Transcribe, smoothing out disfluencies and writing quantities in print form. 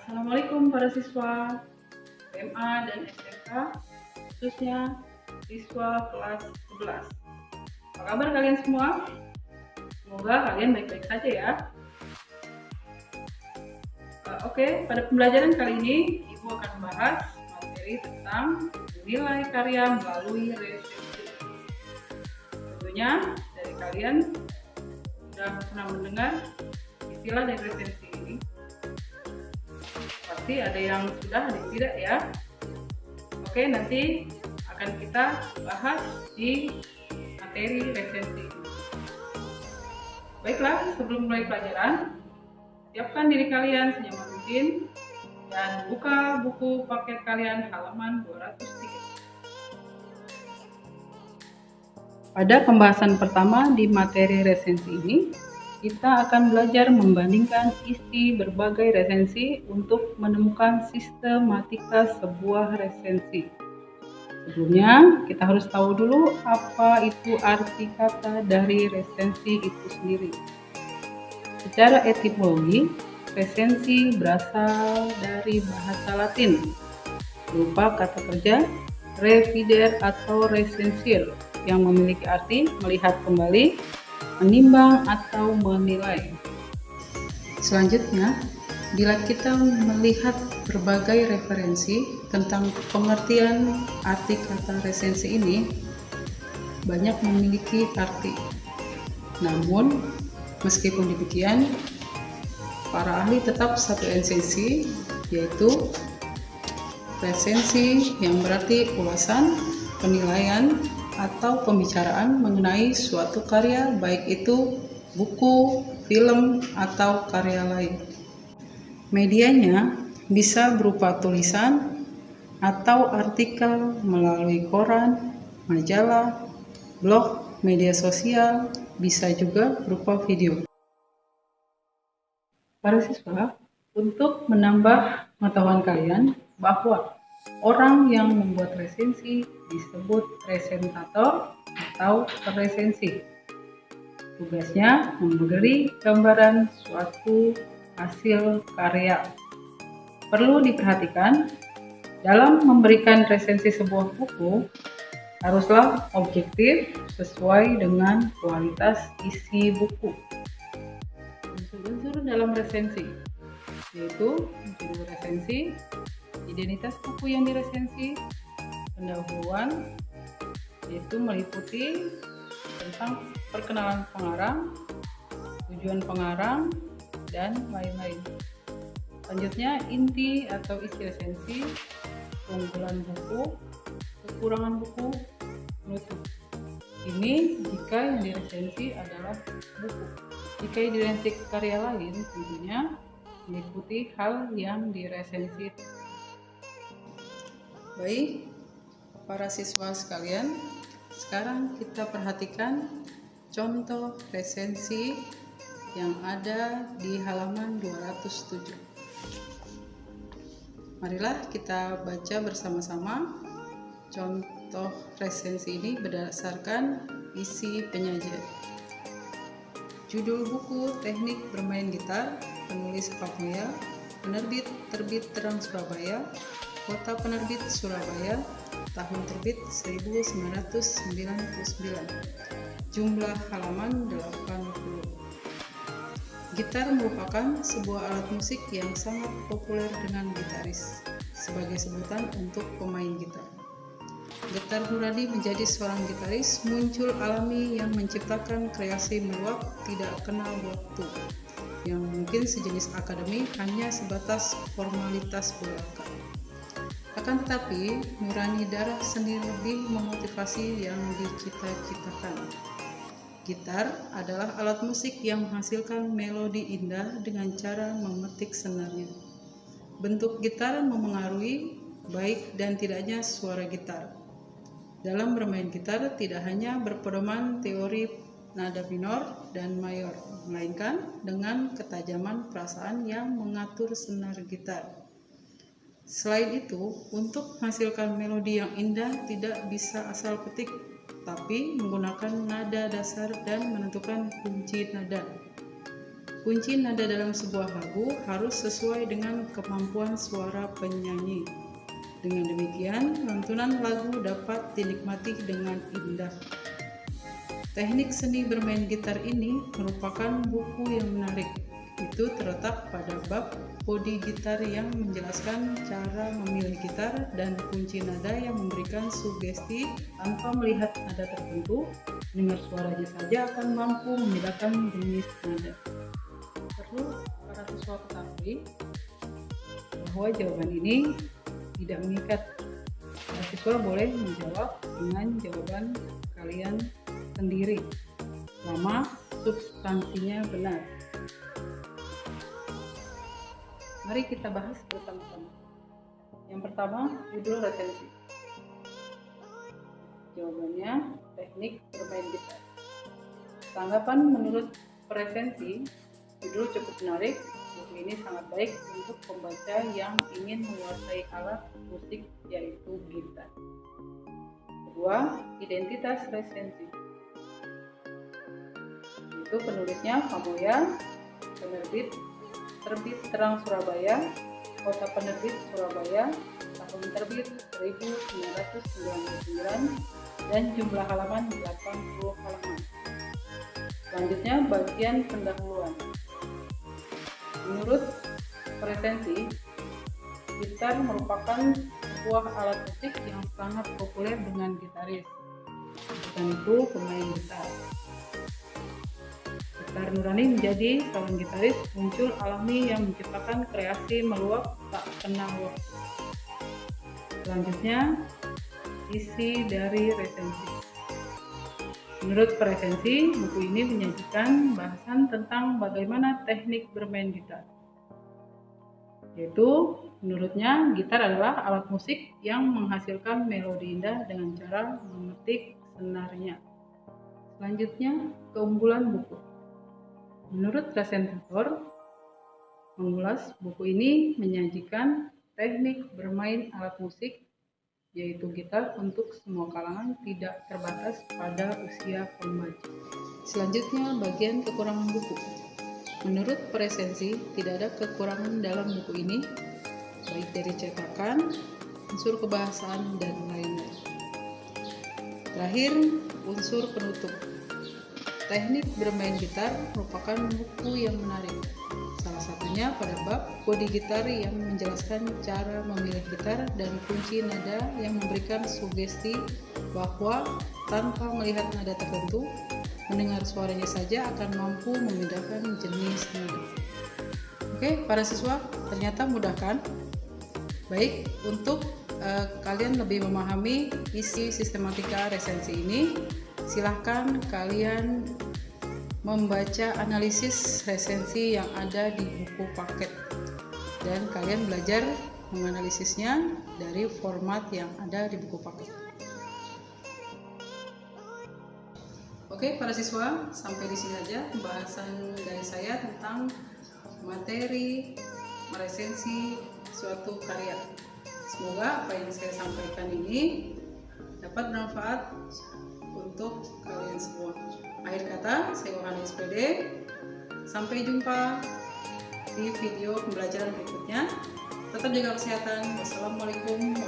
Assalamualaikum para siswa SMA dan SMK, khususnya siswa kelas 11. Apa kabar kalian semua? Semoga kalian baik-baik saja ya. Oke, pada pembelajaran kali ini Ibu akan membahas materi tentang nilai karya melalui resensi. Tentunya dari kalian sudah pernah mendengar istilah dari resensi ini. Pasti ada yang sudah, ada yang tidak ya. Oke, nanti akan kita bahas di materi resensi. Baiklah, sebelum mulai pelajaran, siapkan diri kalian senyaman mungkin dan buka buku paket kalian halaman 203. Pada pembahasan pertama di materi resensi ini, kita akan belajar membandingkan isi berbagai resensi untuk menemukan sistematika sebuah resensi. Sebelumnya, kita harus tahu dulu apa itu arti kata dari resensi itu sendiri. Secara etimologi, resensi berasal dari bahasa Latin, berupa kata kerja revidere atau recensire, yang memiliki arti melihat kembali, menimbang atau menilai. Selanjutnya, bila kita melihat berbagai referensi tentang pengertian arti kata resensi ini, banyak memiliki arti. Namun, meskipun demikian, para ahli tetap satu esensi, yaitu resensi yang berarti ulasan, penilaian, atau pembicaraan mengenai suatu karya, baik itu buku, film, atau karya lain. Medianya bisa berupa tulisan atau artikel melalui koran, majalah, blog, media sosial, bisa juga berupa video. Para siswa, untuk menambah pengetahuan kalian bahwa orang yang membuat resensi disebut resentator atau peresensi. Tugasnya memberi gambaran suatu hasil karya. Perlu diperhatikan, dalam memberikan resensi sebuah buku, haruslah objektif sesuai dengan kualitas isi buku. Unsur-unsur dalam resensi, yaitu judul resensi, identitas buku yang diresensi, pendahuluan, yaitu meliputi tentang perkenalan pengarang, tujuan pengarang, dan lain-lain. Selanjutnya, inti atau isi resensi, keunggulan buku, kekurangan buku, penutup. Ini jika yang diresensi adalah buku. Jika yang diresensi karya lain, tentunya meliputi hal yang diresensi. Baik, para siswa sekalian, sekarang kita perhatikan contoh resensi yang ada di halaman 207. Marilah kita baca bersama-sama. Contoh resensi ini berdasarkan isi penyajian. Judul buku Teknik Bermain Gitar, penulis Fatmaya, penerbit Terbit Terang Surabaya, kota penerbit Surabaya, tahun terbit 1999. Jumlah halaman 80. Gitar merupakan sebuah alat musik yang sangat populer dengan gitaris sebagai sebutan untuk pemain gitar. Gitar Nuradi menjadi seorang gitaris muncul alami yang menciptakan kreasi meluap tidak kenal waktu, yang mungkin sejenis akademi hanya sebatas formalitas belaka. Akan tetapi, nurani darah sendiri lebih memotivasi yang dicita-citakan. Gitar adalah alat musik yang menghasilkan melodi indah dengan cara memetik senarnya. Bentuk gitar memengaruhi baik dan tidaknya suara gitar. Dalam bermain gitar tidak hanya berpedoman teori nada minor dan mayor, melainkan dengan ketajaman perasaan yang mengatur senar gitar. Selain itu, untuk menghasilkan melodi yang indah tidak bisa asal petik, tapi menggunakan nada dasar dan menentukan kunci nada. kunci nada dalam sebuah lagu harus sesuai dengan kemampuan suara penyanyi. Dengan demikian, lantunan lagu dapat dinikmati dengan indah. Teknik seni bermain gitar ini merupakan buku yang menarik. Itu terletak pada bab bodi gitar yang menjelaskan cara memilih gitar dan kunci nada yang memberikan sugesti tanpa melihat nada tertentu. Dengar suaranya saja akan mampu membedakan jenis nada. Perlu para siswa ketahui bahwa jawaban ini tidak mengikat. Para siswa boleh menjawab dengan jawaban kalian sendiri selama substansinya benar. Mari kita bahas bersama-sama. Yang pertama, judul resensi. Jawabannya, teknik bermain gitar. Tanggapan menurut resensi, judul cukup menarik. Buku ini sangat baik untuk pembaca yang ingin menguasai alat musik yaitu gitar. Kedua, identitas resensi. Itu penulisnya Pamoya, penerbit Terbit Terang Surabaya, kota penerbit Surabaya, tahun terbit 1999, dan jumlah halaman 80 halaman. Selanjutnya bagian pendahuluan. Menurut resensi, gitar merupakan sebuah alat musik yang sangat populer dengan gitaris, bukan itu pemain gitar. Gitar Nurani menjadi seorang gitaris muncul alami yang menciptakan kreasi meluap tak kenal waktu. Selanjutnya, isi dari resensi. Menurut resensi, buku ini menyajikan bahasan tentang bagaimana teknik bermain gitar. Yaitu, menurutnya, gitar adalah alat musik yang menghasilkan melodi indah dengan cara memetik senarnya. Selanjutnya, keunggulan buku. Menurut resensor, mengulas buku ini menyajikan teknik bermain alat musik yaitu gitar untuk semua kalangan, tidak terbatas pada usia pembaca. Selanjutnya, bagian kekurangan buku. Menurut resensi, tidak ada kekurangan dalam buku ini, baik dari cetakan, unsur kebahasaan, dan lain-lain. Terakhir, unsur penutup. Teknik bermain gitar merupakan buku yang menarik. Salah satunya pada bab bodi gitar yang menjelaskan cara memilih gitar dan kunci nada yang memberikan sugesti bahwa tanpa melihat nada tertentu, mendengar suaranya saja akan mampu membedakan jenis nada. Oke, para siswa, ternyata mudah kan? Baik, untuk kalian lebih memahami isi sistematika resensi ini, silahkan kalian membaca analisis resensi yang ada di buku paket dan kalian belajar menganalisisnya dari format yang ada di buku paket. Oke, para siswa, sampai di sini aja pembahasan dari saya tentang materi meresensi suatu karya. Semoga apa yang saya sampaikan ini dapat bermanfaat untuk kalian semua. Akhir kata, saya Yohana SPD. Sampai jumpa di video pembelajaran berikutnya. Tetap jaga kesehatan. Wassalamualaikum warahmatullahi wabarakatuh.